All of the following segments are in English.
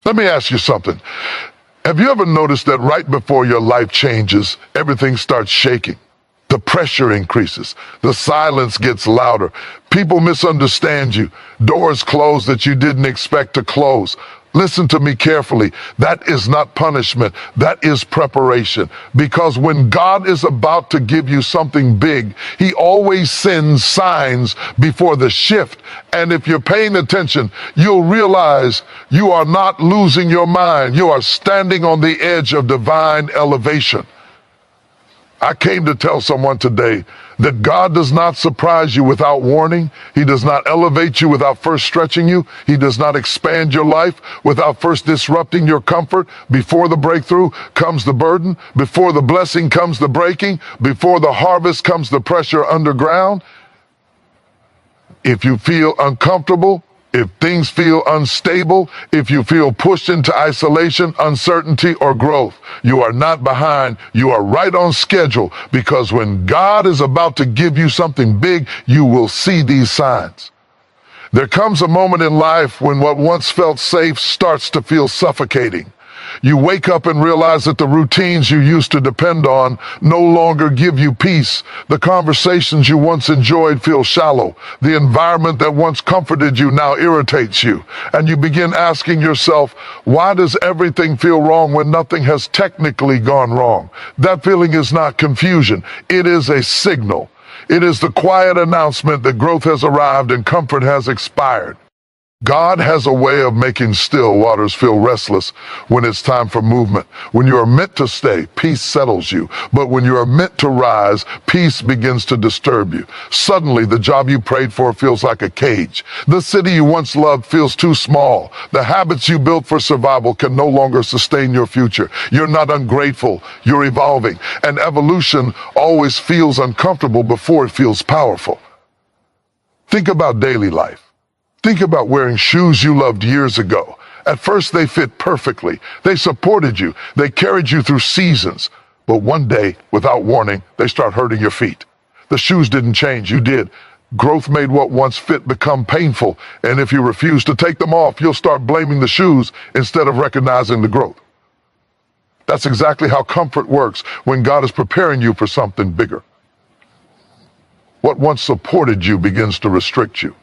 Let me ask you something. Have you ever noticed that right before your life changes, everything starts shaking? The pressure increases. The silence gets louder. People misunderstand you. Doors close that you didn't expect to close. Listen to me carefully. That is not punishment. That is preparation. Because when God is about to give you something big, He always sends signs before the shift. And if you're paying attention, you'll realize you are not losing your mind. You are standing on the edge of divine elevation. I came to tell someone today that God does not surprise you without warning. He does not elevate you without first stretching you. He does not expand your life without first disrupting your comfort. Before the breakthrough comes the burden. Before the blessing comes the breaking. Before the harvest comes the pressure underground. If you feel uncomfortable, if things feel unstable, if you feel pushed into isolation, uncertainty, or growth, you are not behind. You are right on schedule, because when God is about to give you something big, you will see these signs. There comes a moment in life when what once felt safe starts to feel suffocating. You wake up and realize that the routines you used to depend on no longer give you peace. The conversations you once enjoyed feel shallow. The environment that once comforted you now irritates you. And you begin asking yourself, why does everything feel wrong when nothing has technically gone wrong? That feeling is not confusion. It is a signal. It is the quiet announcement that growth has arrived and comfort has expired. God has a way of making still waters feel restless when it's time for movement. When you are meant to stay, peace settles you. But when you are meant to rise, peace begins to disturb you. Suddenly, the job you prayed for feels like a cage. The city you once loved feels too small. The habits you built for survival can no longer sustain your future. You're not ungrateful. You're evolving. And evolution always feels uncomfortable before it feels powerful. Think about daily life. Think about wearing shoes you loved years ago. At first, they fit perfectly. They supported you. They carried you through seasons. But one day, without warning, they start hurting your feet. The shoes didn't change. You did. Growth made what once fit become painful. And if you refuse to take them off, you'll start blaming the shoes instead of recognizing the growth. That's exactly how comfort works when God is preparing you for something bigger. What once supported you begins to restrict you.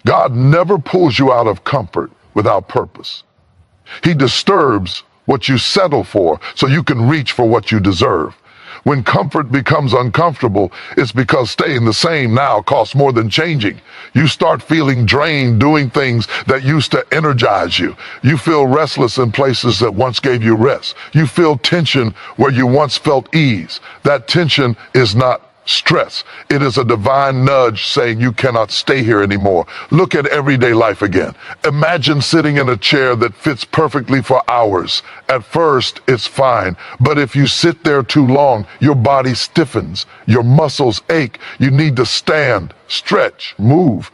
God never pulls you out of comfort without purpose. He disturbs what you settle for so you can reach for what you deserve. When comfort becomes uncomfortable, it's because staying the same now costs more than changing. You start feeling drained doing things that used to energize you. You feel restless in places that once gave you rest. You feel tension where you once felt ease. That tension is not stress. It is a divine nudge saying you cannot stay here anymore. Look at everyday life again. Imagine sitting in a chair that fits perfectly for hours. At first, it's fine, but if you sit there too long, your body stiffens, your muscles ache. You need to stand, stretch, move.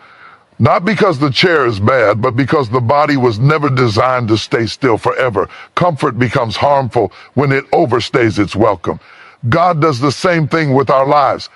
Not because the chair is bad, but because the body was never designed to stay still forever. Comfort becomes harmful when it overstays its welcome. God does the same thing with our lives.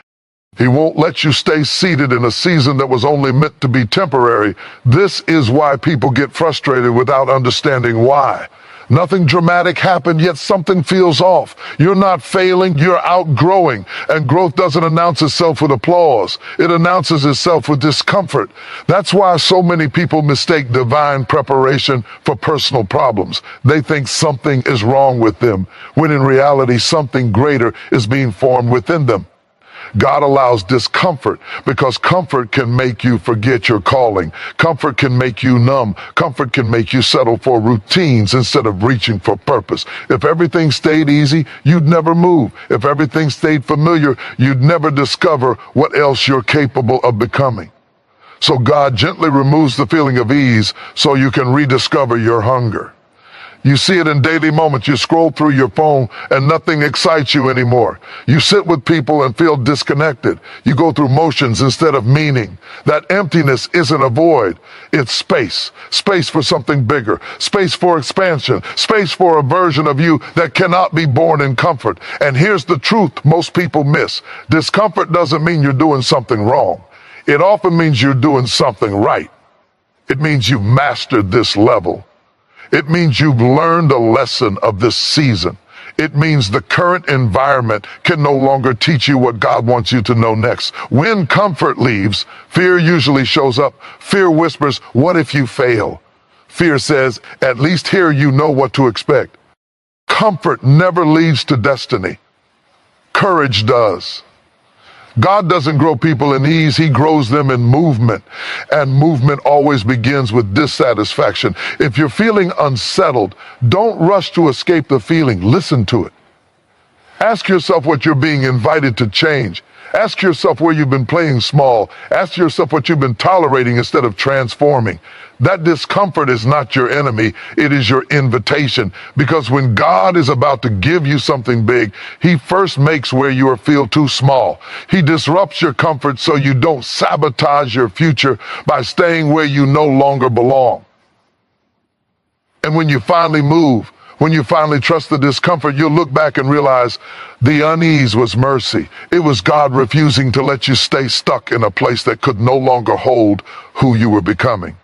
He won't let you stay seated in a season that was only meant to be temporary. This is why people get frustrated without understanding why. Nothing dramatic happened, yet something feels off. You're not failing, you're outgrowing. And growth doesn't announce itself with applause. It announces itself with discomfort. That's why so many people mistake divine preparation for personal problems. They think something is wrong with them, when in reality something greater is being formed within them. God allows discomfort because comfort can make you forget your calling. Comfort can make you numb. Comfort can make you settle for routines instead of reaching for purpose. If everything stayed easy, you'd never move. If everything stayed familiar, you'd never discover what else you're capable of becoming. So God gently removes the feeling of ease so you can rediscover your hunger. You see it in daily moments. You scroll through your phone and nothing excites you anymore. You sit with people and feel disconnected. You go through motions instead of meaning. That emptiness isn't a void. It's space. Space for something bigger. Space for expansion. Space for a version of you that cannot be born in comfort. And here's the truth most people miss. Discomfort doesn't mean you're doing something wrong. It often means you're doing something right. It means you've mastered this level. It means you've learned a lesson of this season. It means the current environment can no longer teach you what God wants you to know next. When comfort leaves, fear usually shows up. Fear whispers, what if you fail? Fear says, at least here you know what to expect. Comfort never leads to destiny. Courage does. God doesn't grow people in ease, he grows them in movement. And movement always begins with dissatisfaction. If you're feeling unsettled, don't rush to escape the feeling. Listen to it. Ask yourself what you're being invited to change. Ask yourself where you've been playing small. Ask yourself what you've been tolerating instead of transforming. That discomfort is not your enemy, it is your invitation. Because when God is about to give you something big, he first makes where you feel too small. He disrupts your comfort so you don't sabotage your future by staying where you no longer belong. And when you finally move, when you finally trust the discomfort, you'll look back and realize the unease was mercy. It was God refusing to let you stay stuck in a place that could no longer hold who you were becoming.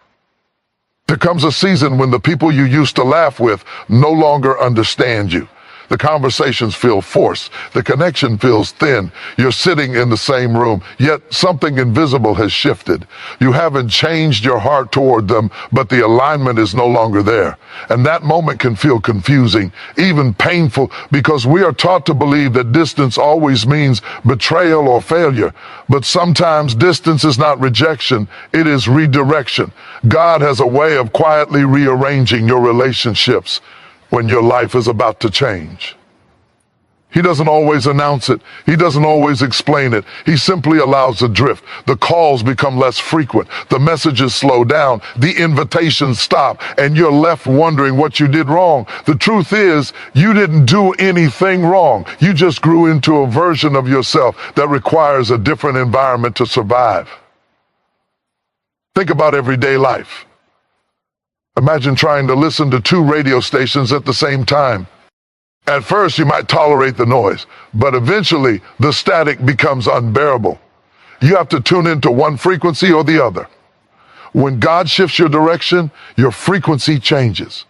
There comes a season when the people you used to laugh with no longer understand you. The conversations feel forced. The connection feels thin. You're sitting in the same room, yet something invisible has shifted. You haven't changed your heart toward them, but the alignment is no longer there. And that moment can feel confusing, even painful, because we are taught to believe that distance always means betrayal or failure. But sometimes distance is not rejection, it is redirection. God has a way of quietly rearranging your relationships when your life is about to change. He doesn't always announce it. He doesn't always explain it. He simply allows the drift. The calls become less frequent. The messages slow down. The invitations stop. And you're left wondering what you did wrong. The truth is, you didn't do anything wrong. You just grew into a version of yourself that requires a different environment to survive. Think about everyday life. Imagine trying to listen to 2 radio stations at the same time. At first, you might tolerate the noise, but eventually the static becomes unbearable. You have to tune into one frequency or the other. When God shifts your direction, your frequency changes.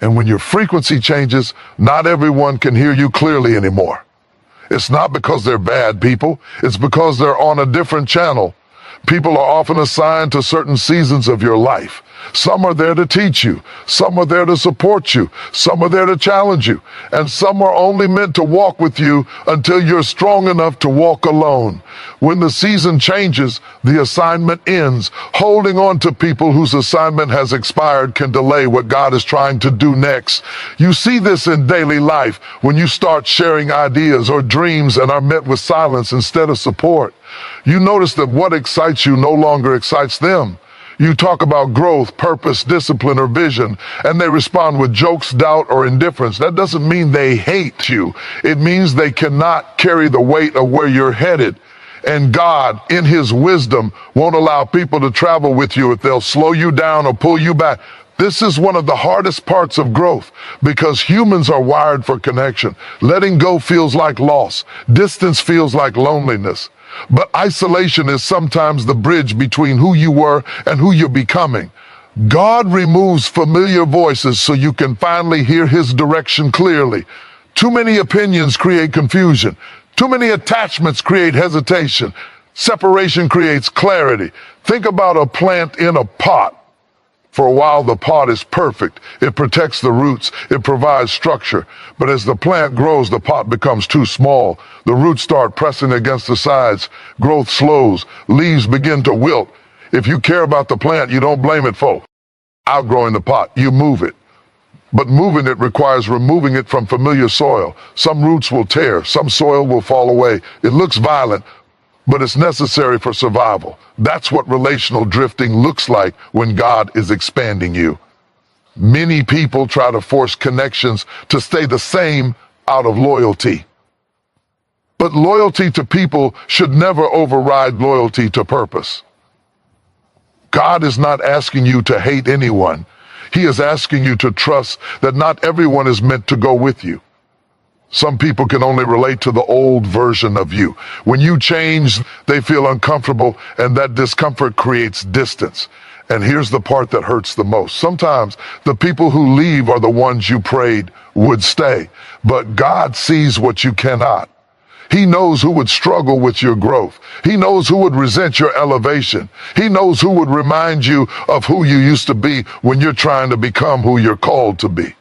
And when your frequency changes, not everyone can hear you clearly anymore. It's not because they're bad people, it's because they're on a different channel. People are often assigned to certain seasons of your life. Some are there to teach you. Some are there to support you. Some are there to challenge you. And some are only meant to walk with you until you're strong enough to walk alone. When the season changes, the assignment ends. Holding on to people whose assignment has expired can delay what God is trying to do next. You see this in daily life when you start sharing ideas or dreams and are met with silence instead of support. You notice that what excites you no longer excites them. You talk about growth, purpose, discipline, or vision, and they respond with jokes, doubt, or indifference. That doesn't mean they hate you. It means they cannot carry the weight of where you're headed. And God, in his wisdom, won't allow people to travel with you if they'll slow you down or pull you back. This is one of the hardest parts of growth because humans are wired for connection. Letting go feels like loss. Distance feels like loneliness. But isolation is sometimes the bridge between who you were and who you're becoming. God removes familiar voices so you can finally hear his direction clearly. Too many opinions create confusion. Too many attachments create hesitation. Separation creates clarity. Think about a plant in a pot. For a while, the pot is perfect. It protects the roots. It provides structure. But as the plant grows, the pot becomes too small. The roots start pressing against the sides. Growth slows. Leaves begin to wilt. If you care about the plant, you don't blame it for outgrowing the pot. You move it. But moving it requires removing it from familiar soil. Some roots will tear. Some soil will fall away. It looks violent, but it's necessary for survival. That's what relational drifting looks like when God is expanding you. Many people try to force connections to stay the same out of loyalty. But loyalty to people should never override loyalty to purpose. God is not asking you to hate anyone. He is asking you to trust that not everyone is meant to go with you. Some people can only relate to the old version of you. When you change, they feel uncomfortable, and that discomfort creates distance. And here's the part that hurts the most. Sometimes the people who leave are the ones you prayed would stay, but God sees what you cannot. He knows who would struggle with your growth. He knows who would resent your elevation. He knows who would remind you of who you used to be when you're trying to become who you're called to be.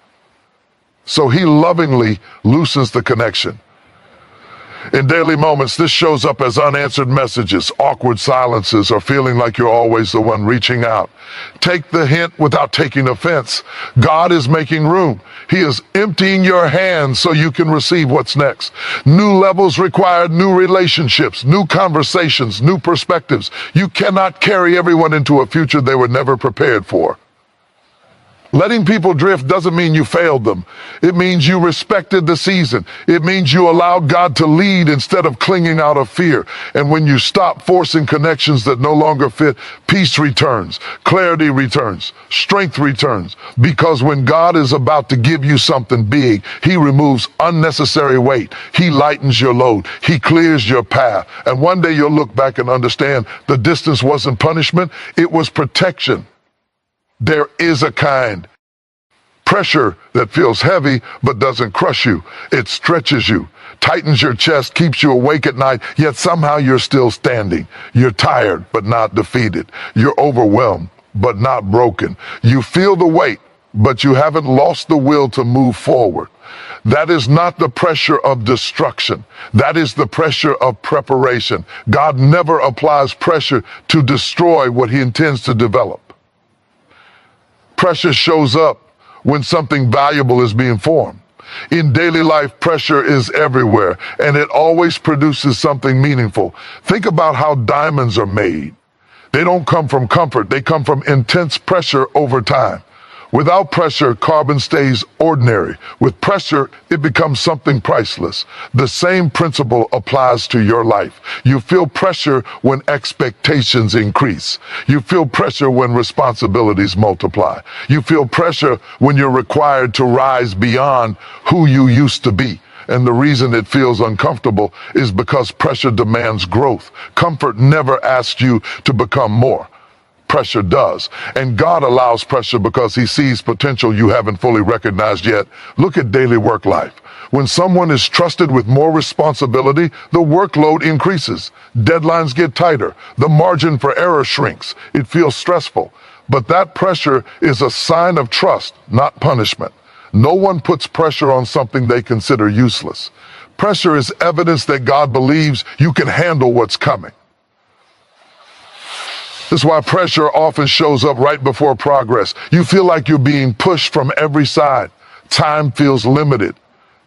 So he lovingly loosens the connection. In daily moments, this shows up as unanswered messages, awkward silences, or feeling like you're always the one reaching out. Take the hint without taking offense. God is making room. He is emptying your hands so you can receive what's next. New levels require new relationships, new conversations, new perspectives. You cannot carry everyone into a future they were never prepared for. Letting people drift doesn't mean you failed them. It means you respected the season. It means you allowed God to lead instead of clinging out of fear. And when you stop forcing connections that no longer fit, peace returns, clarity returns, strength returns. Because when God is about to give you something big, he removes unnecessary weight. He lightens your load. He clears your path. And one day you'll look back and understand the distance wasn't punishment, it was protection. There is a kind pressure that feels heavy but doesn't crush you. It stretches you, tightens your chest, keeps you awake at night, yet somehow you're still standing. You're tired but not defeated. You're overwhelmed but not broken. You feel the weight, but you haven't lost the will to move forward. That is not the pressure of destruction. That is the pressure of preparation. God never applies pressure to destroy what he intends to develop. Pressure shows up when something valuable is being formed. In daily life, pressure is everywhere, and it always produces something meaningful. Think about how diamonds are made. They don't come from comfort, they come from intense pressure over time. Without pressure, carbon stays ordinary. With pressure, it becomes something priceless. The same principle applies to your life. You feel pressure when expectations increase. You feel pressure when responsibilities multiply. You feel pressure when you're required to rise beyond who you used to be. And the reason it feels uncomfortable is because pressure demands growth. Comfort never asks you to become more. Pressure does. And God allows pressure because he sees potential you haven't fully recognized yet. Look at daily work life. When someone is trusted with more responsibility, the workload increases. Deadlines get tighter. The margin for error shrinks. It feels stressful. But that pressure is a sign of trust, not punishment. No one puts pressure on something they consider useless. Pressure is evidence that God believes you can handle what's coming. This is why pressure often shows up right before progress. You feel like you're being pushed from every side. Time feels limited.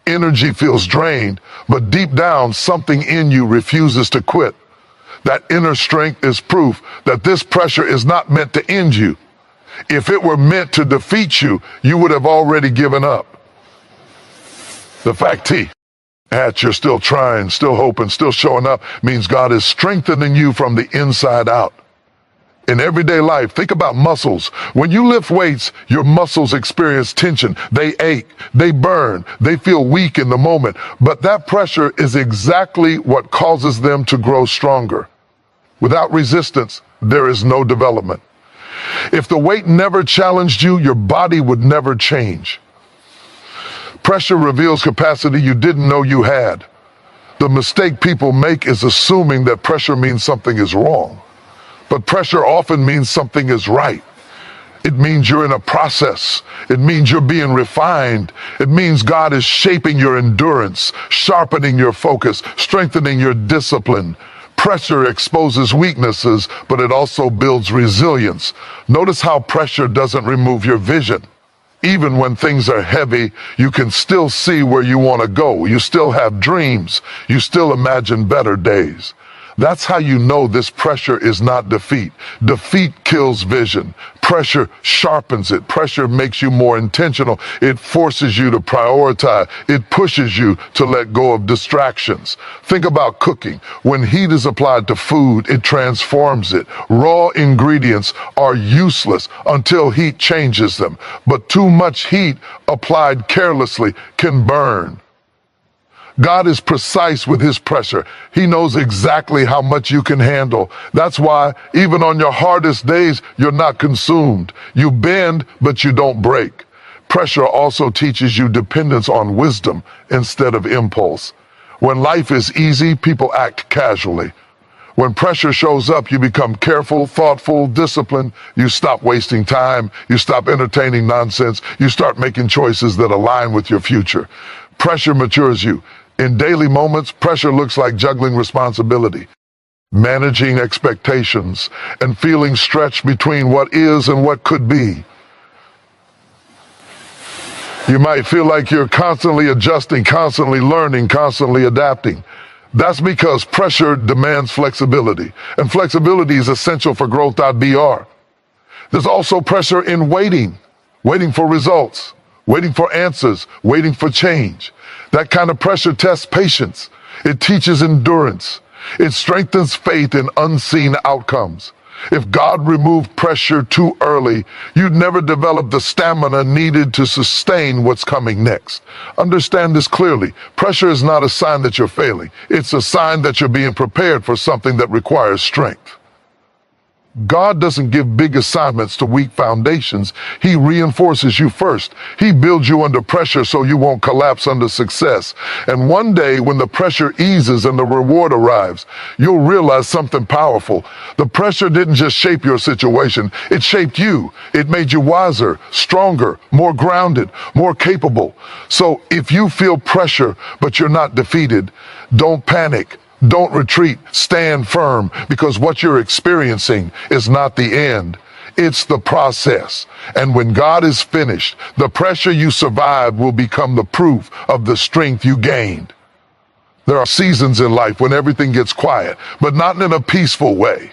Energy feels drained. But deep down, something in you refuses to quit. That inner strength is proof that this pressure is not meant to end you. If it were meant to defeat you, you would have already given up. The fact that you're still trying, still hoping, still showing up means God is strengthening you from the inside out. In everyday life, think about muscles. When you lift weights, your muscles experience tension. They ache, they burn, they feel weak in the moment. But that pressure is exactly what causes them to grow stronger. Without resistance, there is no development. If the weight never challenged you, your body would never change. Pressure reveals capacity you didn't know you had. The mistake people make is assuming that pressure means something is wrong. But pressure often means something is right. It means you're in a process. It means you're being refined. It means God is shaping your endurance, sharpening your focus, strengthening your discipline. Pressure exposes weaknesses, but it also builds resilience. Notice how pressure doesn't remove your vision. Even when things are heavy, you can still see where you want to go. You still have dreams. You still imagine better days. That's how you know this pressure is not defeat. Defeat kills vision. Pressure sharpens it. Pressure makes you more intentional. It forces you to prioritize. It pushes you to let go of distractions. Think about cooking. When heat is applied to food, it transforms it. Raw ingredients are useless until heat changes them. But too much heat applied carelessly can burn. God is precise with his pressure. He knows exactly how much you can handle. That's why, even on your hardest days, you're not consumed. You bend, but you don't break. Pressure also teaches you dependence on wisdom instead of impulse. When life is easy, people act casually. When pressure shows up, you become careful, thoughtful, disciplined. You stop wasting time. You stop entertaining nonsense. You start making choices that align with your future. Pressure matures you. In daily moments, pressure looks like juggling responsibility, managing expectations, and feeling stretched between what is and what could be. You might feel like you're constantly adjusting, constantly learning, constantly adapting. That's because pressure demands flexibility, and flexibility is essential for growth.br. There's also pressure in waiting for results, waiting for answers, waiting for change. That kind of pressure tests patience. It teaches endurance. It strengthens faith in unseen outcomes. If God removed pressure too early, you'd never develop the stamina needed to sustain what's coming next. Understand this clearly. Pressure is not a sign that you're failing. It's a sign that you're being prepared for something that requires strength. God doesn't give big assignments to weak foundations. He reinforces you first. He builds you under pressure so you won't collapse under success. And one day, when the pressure eases and the reward arrives, you'll realize something powerful. The pressure didn't just shape your situation, it shaped you. It made you wiser, stronger, more grounded, more capable. So if you feel pressure, but you're not defeated, don't panic. Don't retreat, stand firm, because what you're experiencing is not the end. It's the process. And when God is finished, the pressure you survived will become the proof of the strength you gained. There are seasons in life when everything gets quiet, but not in a peaceful way.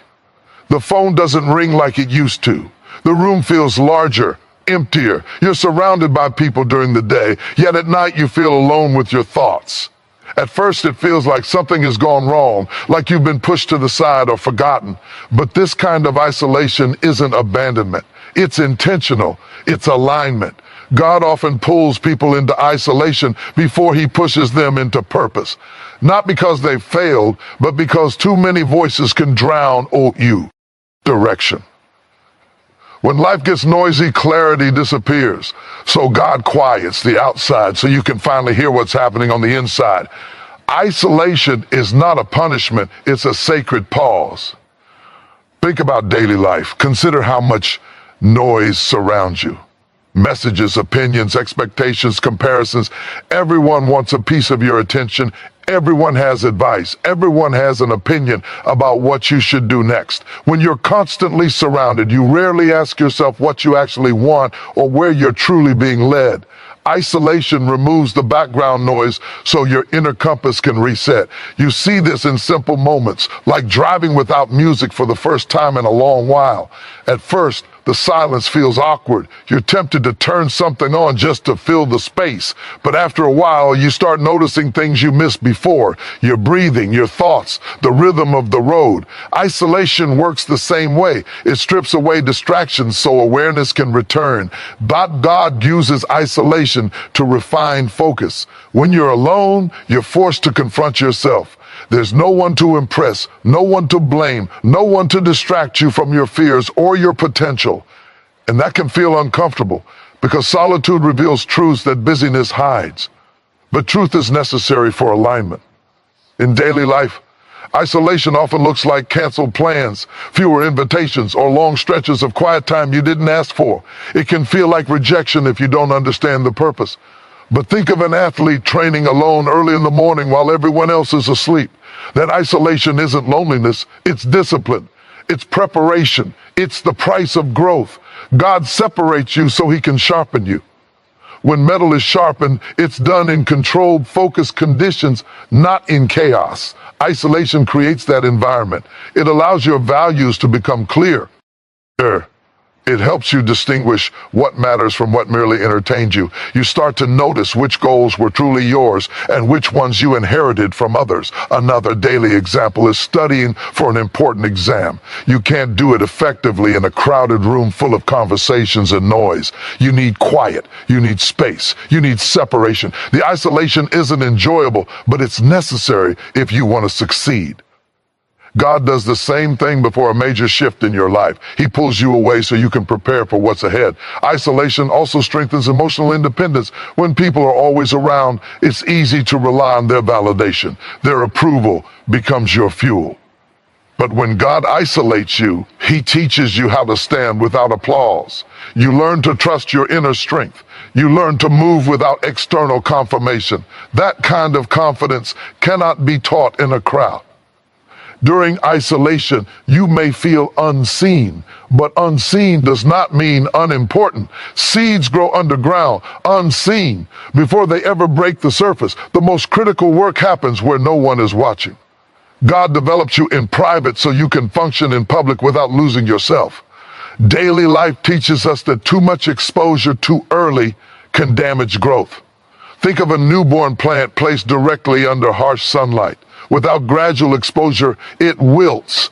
The phone doesn't ring like it used to. The room feels larger, emptier. You're surrounded by people during the day, yet at night you feel alone with your thoughts. At first, it feels like something has gone wrong, like you've been pushed to the side or forgotten. But this kind of isolation isn't abandonment. It's intentional. It's alignment. God often pulls people into isolation before he pushes them into purpose. Not because they failed, but because too many voices can drown you. Direction. When life gets noisy, clarity disappears. So God quiets the outside so you can finally hear what's happening on the inside. Isolation is not a punishment, it's a sacred pause. Think about daily life. Consider how much noise surrounds you. Messages, opinions, expectations, comparisons. Everyone wants a piece of your attention. Everyone has advice. Everyone has an opinion about what you should do next. When you're constantly surrounded, you rarely ask yourself what you actually want or where you're truly being led. Isolation removes the background noise so your inner compass can reset. You see this in simple moments, like driving without music for the first time in a long while. At first, the silence feels awkward. You're tempted to turn something on just to fill the space. But after a while, you start noticing things you missed before. Your breathing, your thoughts, the rhythm of the road. Isolation works the same way. It strips away distractions so awareness can return. But God uses isolation to refine focus. When you're alone, you're forced to confront yourself. There's no one to impress, no one to blame, no one to distract you from your fears or your potential. And that can feel uncomfortable because solitude reveals truths that busyness hides. But truth is necessary for alignment. In daily life, isolation often looks like canceled plans, fewer invitations, or long stretches of quiet time you didn't ask for. It can feel like rejection if you don't understand the purpose. But think of an athlete training alone early in the morning while everyone else is asleep. That isolation isn't loneliness, it's discipline. It's preparation. It's the price of growth. God separates you so he can sharpen you. When metal is sharpened, it's done in controlled, focused conditions, not in chaos. Isolation creates that environment. It allows your values to become clear. It helps you distinguish what matters from what merely entertained you. You start to notice which goals were truly yours and which ones you inherited from others. Another daily example is studying for an important exam. You can't do it effectively in a crowded room full of conversations and noise. You need quiet. You need space. You need separation. The isolation isn't enjoyable, but it's necessary if you want to succeed. God does the same thing before a major shift in your life. He pulls you away so you can prepare for what's ahead. Isolation also strengthens emotional independence. When people are always around, it's easy to rely on their validation. Their approval becomes your fuel. But when God isolates you, He teaches you how to stand without applause. You learn to trust your inner strength. You learn to move without external confirmation. That kind of confidence cannot be taught in a crowd. During isolation, you may feel unseen, but unseen does not mean unimportant. Seeds grow underground, unseen, before they ever break the surface. The most critical work happens where no one is watching. God develops you in private so you can function in public without losing yourself. Daily life teaches us that too much exposure too early can damage growth. Think of a newborn plant placed directly under harsh sunlight. Without gradual exposure, it wilts.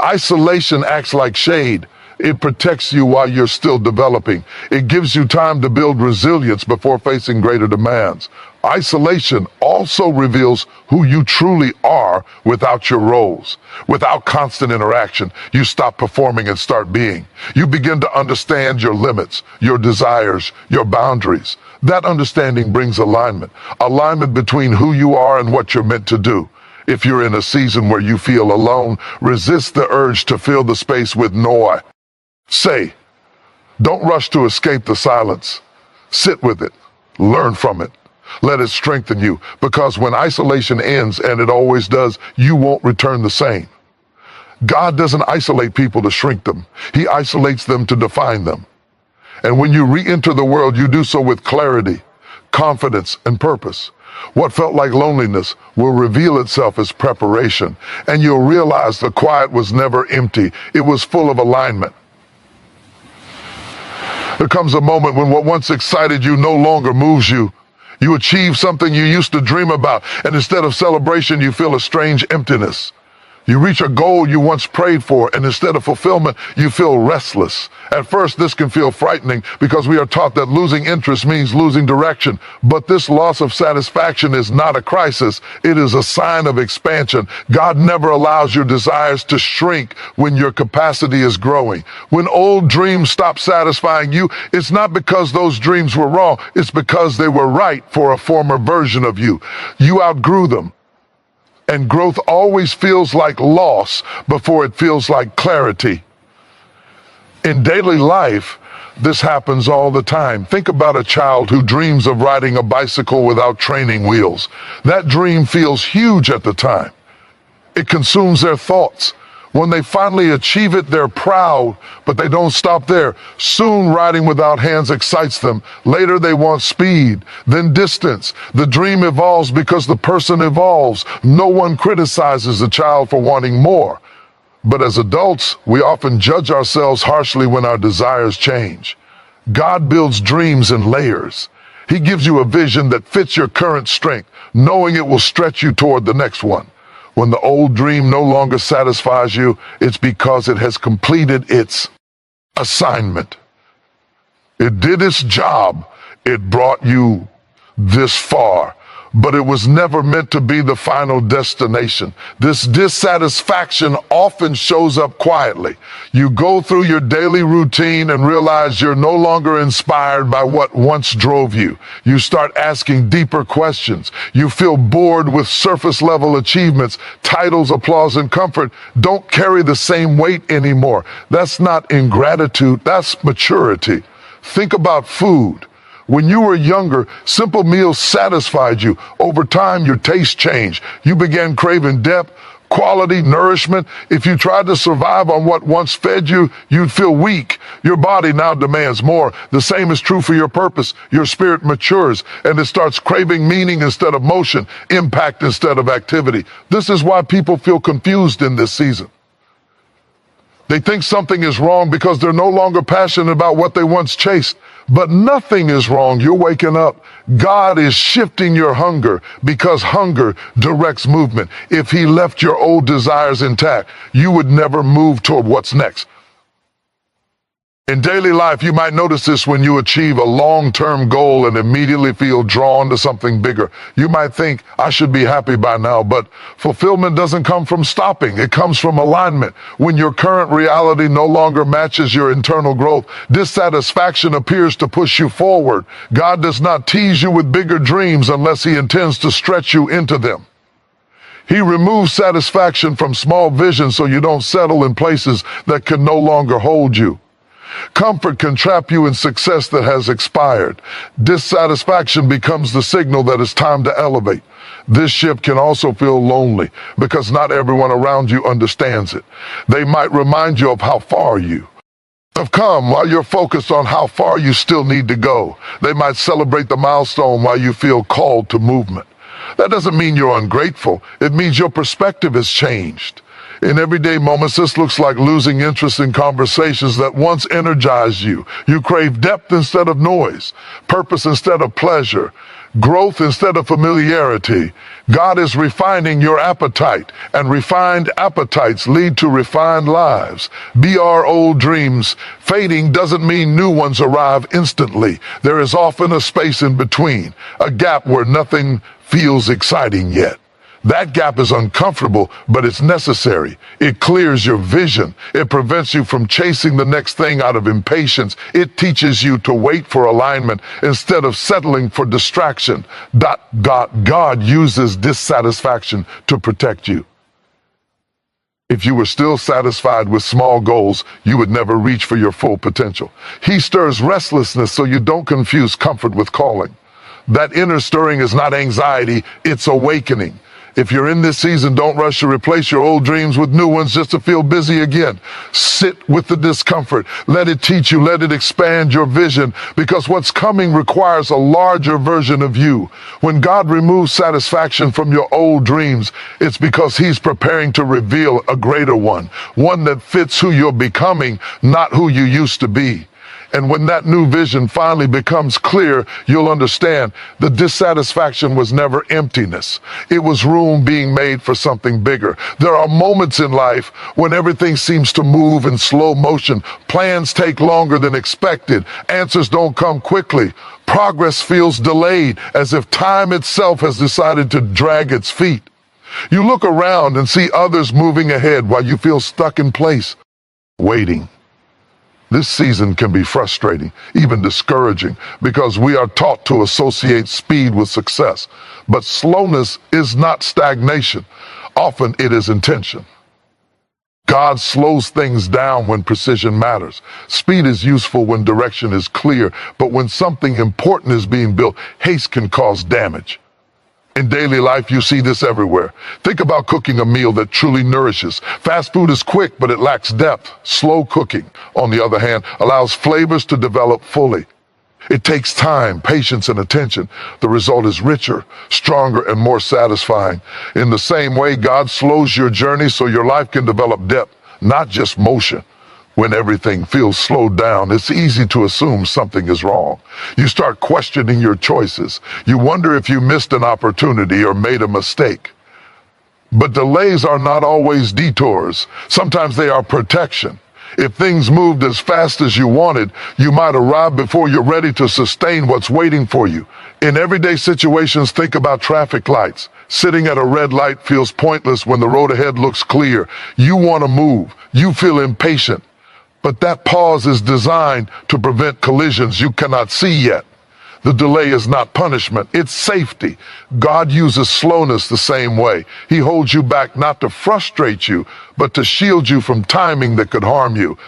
Isolation acts like shade. It protects you while you're still developing. It gives you time to build resilience before facing greater demands. Isolation also reveals who you truly are without your roles. Without constant interaction, you stop performing and start being. You begin to understand your limits, your desires, your boundaries. That understanding brings alignment. Alignment between who you are and what you're meant to do. If you're in a season where you feel alone, resist the urge to fill the space with noise. Say, don't rush to escape the silence. Sit with it. Learn from it. Let it strengthen you, because when isolation ends, and it always does, you won't return the same. God doesn't isolate people to shrink them. He isolates them to define them. And when you re-enter the world, you do so with clarity, confidence, and purpose. What felt like loneliness will reveal itself as preparation, and you'll realize the quiet was never empty. It was full of alignment. There comes a moment when what once excited you no longer moves you. You achieve something you used to dream about, and instead of celebration, you feel a strange emptiness. You reach a goal you once prayed for, and instead of fulfillment, you feel restless. At first, this can feel frightening because we are taught that losing interest means losing direction. But this loss of satisfaction is not a crisis. It is a sign of expansion. God never allows your desires to shrink when your capacity is growing. When old dreams stop satisfying you, it's not because those dreams were wrong. It's because they were right for a former version of you. You outgrew them. And growth always feels like loss before it feels like clarity. In daily life, this happens all the time. Think about a child who dreams of riding a bicycle without training wheels. That dream feels huge at the time. It consumes their thoughts. When they finally achieve it, they're proud, but they don't stop there. Soon, riding without hands excites them. Later, they want speed, then distance. The dream evolves because the person evolves. No one criticizes the child for wanting more. But as adults, we often judge ourselves harshly when our desires change. God builds dreams in layers. He gives you a vision that fits your current strength, knowing it will stretch you toward the next one. When the old dream no longer satisfies you, it's because it has completed its assignment. It did its job. It brought you this far. But it was never meant to be the final destination. This dissatisfaction often shows up quietly. You go through your daily routine and realize you're no longer inspired by what once drove you. You start asking deeper questions. You feel bored with surface level achievements. Titles, applause, and comfort don't carry the same weight anymore. That's not ingratitude, that's maturity. Think about food. When you were younger, simple meals satisfied you. Over time, your taste changed. You began craving depth, quality, nourishment. If you tried to survive on what once fed you, you'd feel weak. Your body now demands more. The same is true for your purpose. Your spirit matures, and it starts craving meaning instead of motion, impact instead of activity. This is why people feel confused in this season. They think something is wrong because they're no longer passionate about what they once chased. But nothing is wrong. You're waking up. God is shifting your hunger because hunger directs movement. If he left your old desires intact, you would never move toward what's next. In daily life, you might notice this when you achieve a long-term goal and immediately feel drawn to something bigger. You might think, I should be happy by now, but fulfillment doesn't come from stopping. It comes from alignment. When your current reality no longer matches your internal growth, dissatisfaction appears to push you forward. God does not tease you with bigger dreams unless he intends to stretch you into them. He removes satisfaction from small visions so you don't settle in places that can no longer hold you. Comfort can trap you in success that has expired. Dissatisfaction becomes the signal that it's time to elevate. This shift can also feel lonely because not everyone around you understands it. They might remind you of how far you have come while you're focused on how far you still need to go. They might celebrate the milestone while you feel called to movement. That doesn't mean you're ungrateful. It means your perspective has changed. In everyday moments, this looks like losing interest in conversations that once energized you. You crave depth instead of noise, purpose instead of pleasure, growth instead of familiarity. God is refining your appetite, and refined appetites lead to refined lives. Be our old dreams. Fading doesn't mean new ones arrive instantly. There is often a space in between, a gap where nothing feels exciting yet. That gap is uncomfortable, but it's necessary. It clears your vision. It prevents you from chasing the next thing out of impatience. It teaches you to wait for alignment instead of settling for distraction. God uses dissatisfaction to protect you. If you were still satisfied with small goals, you would never reach for your full potential. He stirs restlessness so you don't confuse comfort with calling. That inner stirring is not anxiety, it's awakening. If you're in this season, don't rush to replace your old dreams with new ones just to feel busy again. Sit with the discomfort. Let it teach you. Let it expand your vision, because what's coming requires a larger version of you. When God removes satisfaction from your old dreams, it's because he's preparing to reveal a greater one that fits who you're becoming, not who you used to be. And when that new vision finally becomes clear, you'll understand the dissatisfaction was never emptiness. It was room being made for something bigger. There are moments in life when everything seems to move in slow motion. Plans take longer than expected. Answers don't come quickly. Progress feels delayed, as if time itself has decided to drag its feet. You look around and see others moving ahead while you feel stuck in place, waiting. This season can be frustrating, even discouraging, because we are taught to associate speed with success. But slowness is not stagnation. Often it is intention. God slows things down when precision matters. Speed is useful when direction is clear, but when something important is being built, haste can cause damage. In daily life, you see this everywhere. Think about cooking a meal that truly nourishes. Fast food is quick, but it lacks depth. Slow cooking, on the other hand, allows flavors to develop fully. It takes time, patience, and attention. The result is richer, stronger, and more satisfying. In the same way, God slows your journey so your life can develop depth, not just motion. When everything feels slowed down, it's easy to assume something is wrong. You start questioning your choices. You wonder if you missed an opportunity or made a mistake. But delays are not always detours. Sometimes they are protection. If things moved as fast as you wanted, you might arrive before you're ready to sustain what's waiting for you. In everyday situations, think about traffic lights. Sitting at a red light feels pointless when the road ahead looks clear. You want to move. You feel impatient. But that pause is designed to prevent collisions you cannot see yet. The delay is not punishment, it's safety. God uses slowness the same way. He holds you back not to frustrate you, but to shield you from timing that could harm you.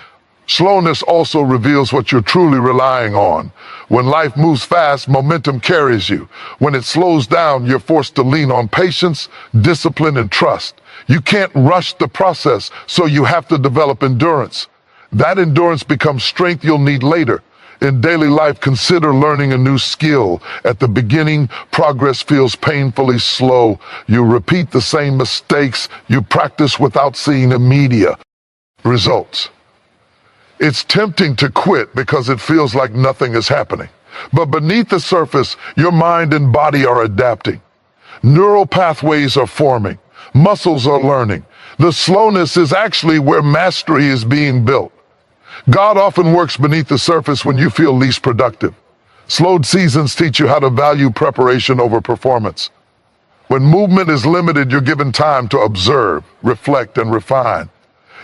Slowness also reveals what you're truly relying on. When life moves fast, momentum carries you. When it slows down, you're forced to lean on patience, discipline, and trust. You can't rush the process, so you have to develop endurance. That endurance becomes strength you'll need later. In daily life, consider learning a new skill. At the beginning, progress feels painfully slow. You repeat the same mistakes you practice without seeing immediate results. It's tempting to quit because it feels like nothing is happening. But beneath the surface, your mind and body are adapting. Neural pathways are forming. Muscles are learning. The slowness is actually where mastery is being built. God often works beneath the surface when you feel least productive. Slowed seasons teach you how to value preparation over performance. When movement is limited, you're given time to observe, reflect, and refine.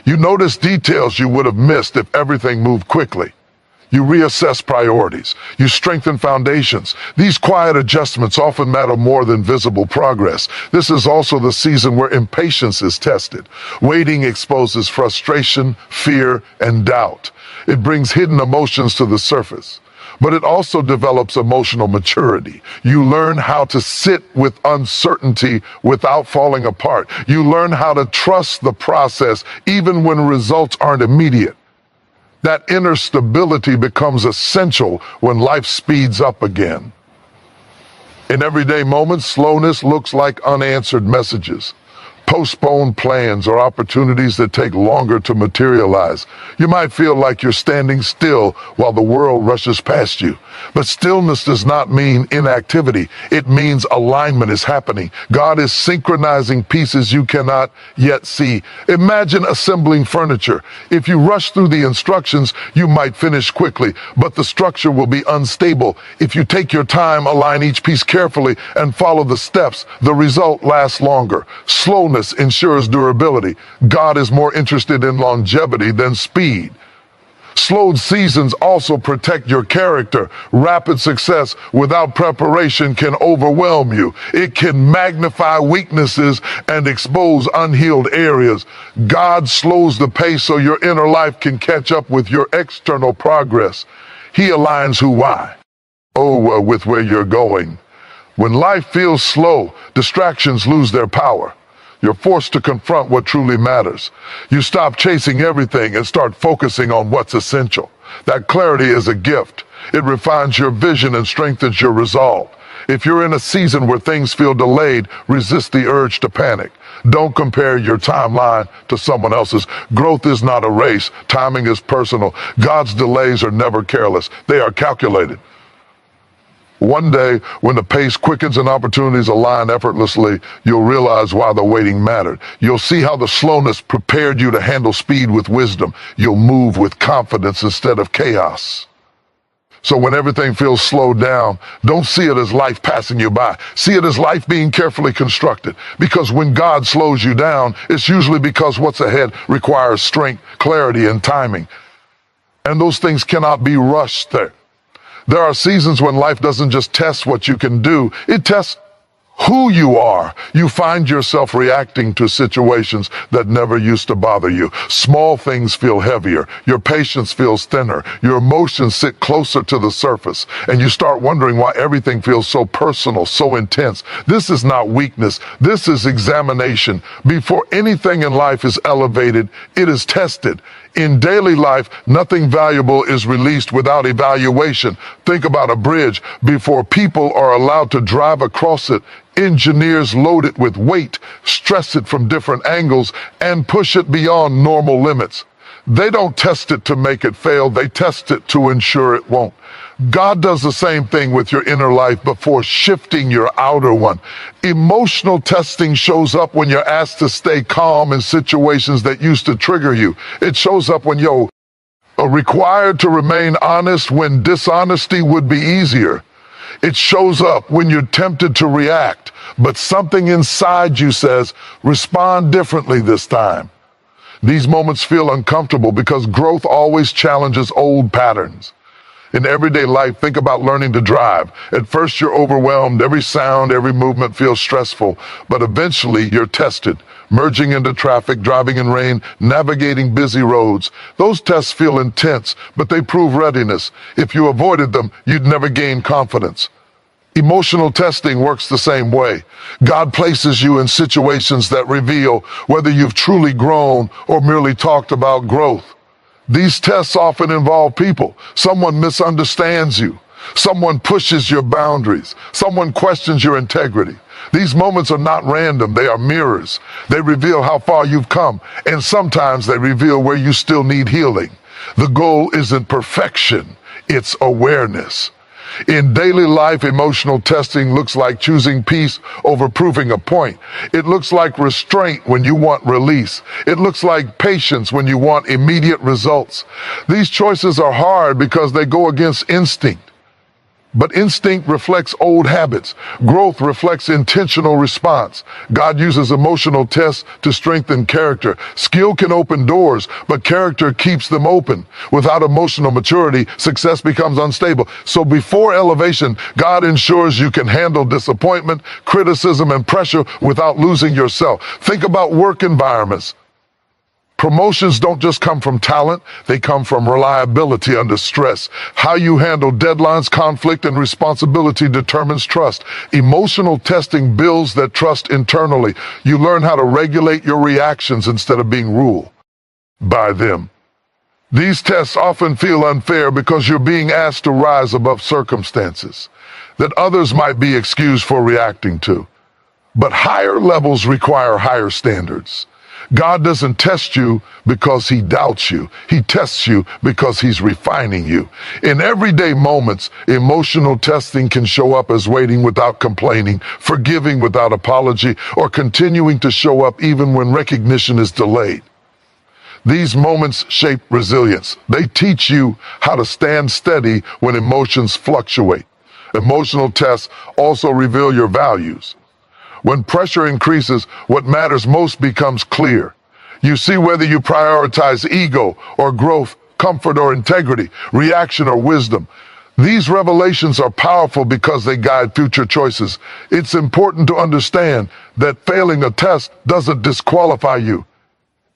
You notice details you would have missed if everything moved quickly. You reassess priorities. You strengthen foundations. These quiet adjustments often matter more than visible progress. This is also the season where impatience is tested. Waiting exposes frustration, fear, and doubt. It brings hidden emotions to the surface. But it also develops emotional maturity. You learn how to sit with uncertainty without falling apart. You learn how to trust the process even when results aren't immediate. That inner stability becomes essential when life speeds up again. In everyday moments, slowness looks like unanswered messages, postponed plans, or opportunities that take longer to materialize. You might feel like you're standing still while the world rushes past you. But stillness does not mean inactivity. It means alignment is happening. God is synchronizing pieces you cannot yet see. Imagine assembling furniture. If you rush through the instructions, you might finish quickly, but the structure will be unstable. If you take your time, align each piece carefully, and follow the steps, the result lasts longer. Slowness ensures durability. God is more interested in longevity than speed. Slowed seasons also protect your character. Rapid success without preparation can overwhelm you. It can magnify weaknesses and expose unhealed areas. God slows the pace so your inner life can catch up with your external progress. He aligns with where you're going. When life feels slow, distractions lose their power. You're forced to confront what truly matters. You stop chasing everything and start focusing on what's essential. That clarity is a gift. It refines your vision and strengthens your resolve. If you're in a season where things feel delayed, resist the urge to panic. Don't compare your timeline to someone else's. Growth is not a race. Timing is personal. God's delays are never careless. They are calculated. One day, when the pace quickens and opportunities align effortlessly, you'll realize why the waiting mattered. You'll see how the slowness prepared you to handle speed with wisdom. You'll move with confidence instead of chaos. So when everything feels slowed down, don't see it as life passing you by. See it as life being carefully constructed. Because when God slows you down, it's usually because what's ahead requires strength, clarity, and timing. And those things cannot be rushed there. There are seasons when life doesn't just test what you can do, it tests who you are. You find yourself reacting to situations that never used to bother you. Small things feel heavier. Your patience feels thinner. Your emotions sit closer to the surface. And you start wondering why everything feels so personal, so intense. This is not weakness. This is examination. Before anything in life is elevated, it is tested. In daily life, nothing valuable is released without evaluation. Think about a bridge. Before people are allowed to drive across it, engineers load it with weight, stress it from different angles, and push it beyond normal limits. They don't test it to make it fail. They test it to ensure it won't. God does the same thing with your inner life before shifting your outer one. Emotional testing shows up when you're asked to stay calm in situations that used to trigger you. It shows up when you're required to remain honest when dishonesty would be easier. It shows up when you're tempted to react, but something inside you says, respond differently this time. These moments feel uncomfortable because growth always challenges old patterns. In everyday life, think about learning to drive. At first, you're overwhelmed. Every sound, every movement feels stressful. But eventually, you're tested. Merging into traffic, driving in rain, navigating busy roads. Those tests feel intense, but they prove readiness. If you avoided them, you'd never gain confidence. Emotional testing works the same way. God places you in situations that reveal whether you've truly grown or merely talked about growth. These tests often involve people. Someone misunderstands you. Someone pushes your boundaries. Someone questions your integrity. These moments are not random. They are mirrors. They reveal how far you've come, and sometimes they reveal where you still need healing. The goal isn't perfection, it's awareness. In daily life, emotional testing looks like choosing peace over proving a point. It looks like restraint when you want release. It looks like patience when you want immediate results. These choices are hard because they go against instinct. But instinct reflects old habits. Growth reflects intentional response. God uses emotional tests to strengthen character. Skill can open doors, but character keeps them open. Without emotional maturity, success becomes unstable. So before elevation, God ensures you can handle disappointment, criticism, and pressure without losing yourself. Think about work environments. Promotions don't just come from talent, they come from reliability under stress. How you handle deadlines, conflict, and responsibility determines trust. Emotional testing builds that trust internally. You learn how to regulate your reactions instead of being ruled by them. These tests often feel unfair because you're being asked to rise above circumstances that others might be excused for reacting to. But higher levels require higher standards. God doesn't test you because he doubts you. He tests you because he's refining you. In everyday moments, emotional testing can show up as waiting without complaining, forgiving without apology, or continuing to show up even when recognition is delayed. These moments shape resilience. They teach you how to stand steady when emotions fluctuate. Emotional tests also reveal your values. When pressure increases, what matters most becomes clear. You see whether you prioritize ego or growth, comfort or integrity, reaction or wisdom. These revelations are powerful because they guide future choices. It's important to understand that failing a test doesn't disqualify you.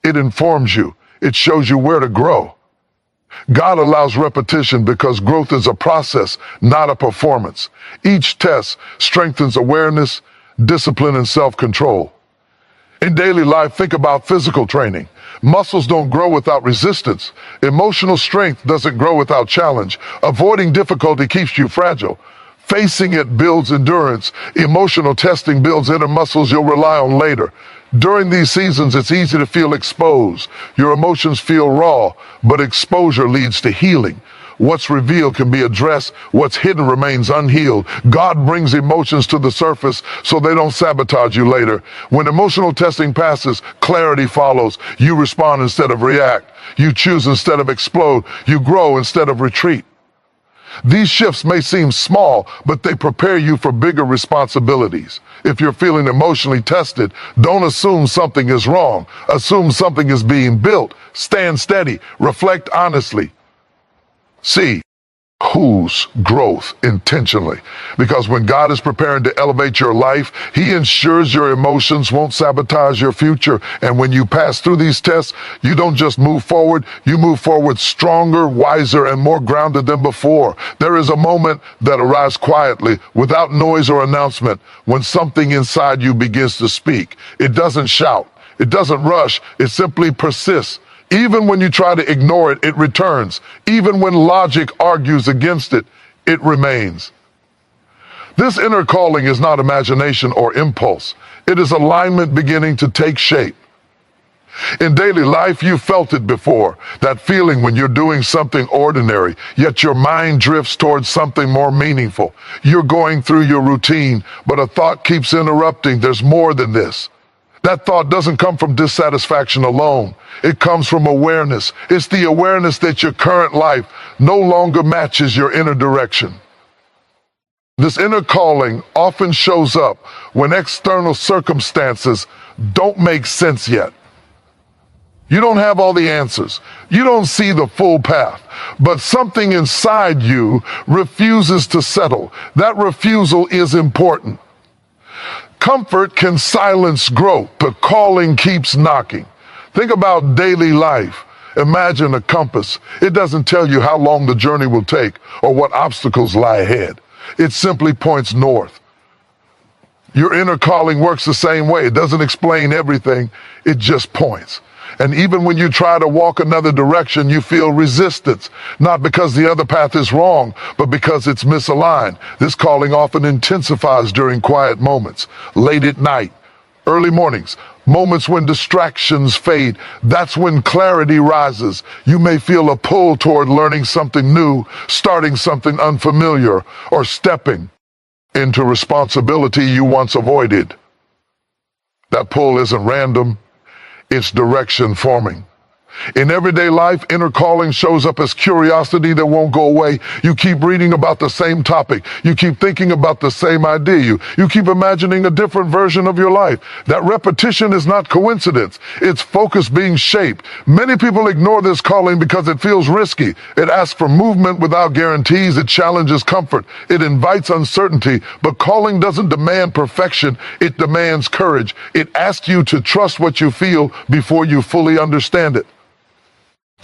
It informs you. It shows you where to grow. God allows repetition because growth is a process, not a performance. Each test strengthens awareness, discipline, and self-control. In daily life, think about physical training. Muscles don't grow without resistance. Emotional strength doesn't grow without challenge. Avoiding difficulty keeps you fragile. Facing it builds endurance. Emotional testing builds inner muscles you'll rely on later. During these seasons, it's easy to feel exposed. Your emotions feel raw, but exposure leads to healing. What's revealed can be addressed. What's hidden remains unhealed. God brings emotions to the surface so they don't sabotage you later. When emotional testing passes, clarity follows. You respond instead of react. You choose instead of explode. You grow instead of retreat. These shifts may seem small, but they prepare you for bigger responsibilities. If you're feeling emotionally tested, don't assume something is wrong. Assume something is being built. Stand steady. Reflect honestly. See whose growth intentionally. Because when God is preparing to elevate your life, he ensures your emotions won't sabotage your future. And when you pass through these tests, you don't just move forward, you move forward stronger, wiser, and more grounded than before. There is a moment that arrives quietly, without noise or announcement, when something inside you begins to speak. It doesn't shout, it doesn't rush, it simply persists. Even when you try to ignore it, it returns. Even when logic argues against it, it remains. This inner calling is not imagination or impulse. It is alignment beginning to take shape. In daily life, you felt it before. That feeling when you're doing something ordinary, yet your mind drifts towards something more meaningful. You're going through your routine, but a thought keeps interrupting. There's more than this. That thought doesn't come from dissatisfaction alone. It comes from awareness. It's the awareness that your current life no longer matches your inner direction. This inner calling often shows up when external circumstances don't make sense yet. You don't have all the answers. You don't see the full path, but something inside you refuses to settle. That refusal is important. Comfort can silence growth. The calling keeps knocking. Think about daily life. Imagine a compass. It doesn't tell you how long the journey will take or what obstacles lie ahead. It simply points north. Your inner calling works the same way. It doesn't explain everything. It just points. And even when you try to walk another direction, you feel resistance, not because the other path is wrong, but because it's misaligned. This calling often intensifies during quiet moments, late at night, early mornings, moments when distractions fade. That's when clarity rises. You may feel a pull toward learning something new, starting something unfamiliar, or stepping into responsibility you once avoided. That pull isn't random, it's direction forming. In everyday life, inner calling shows up as curiosity that won't go away. You keep reading about the same topic. You keep thinking about the same idea. You keep imagining a different version of your life. That repetition is not coincidence. It's focus being shaped. Many people ignore this calling because it feels risky. It asks for movement without guarantees. It challenges comfort. It invites uncertainty. But calling doesn't demand perfection. It demands courage. It asks you to trust what you feel before you fully understand it.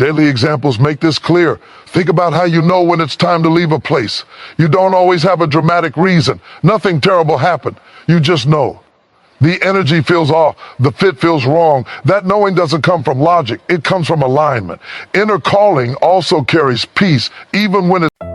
Daily examples make this clear. Think about how you know when it's time to leave a place. You don't always have a dramatic reason. Nothing terrible happened. You just know. The energy feels off. The fit feels wrong. That knowing doesn't come from logic. It comes from alignment. Inner calling also carries peace, even when it's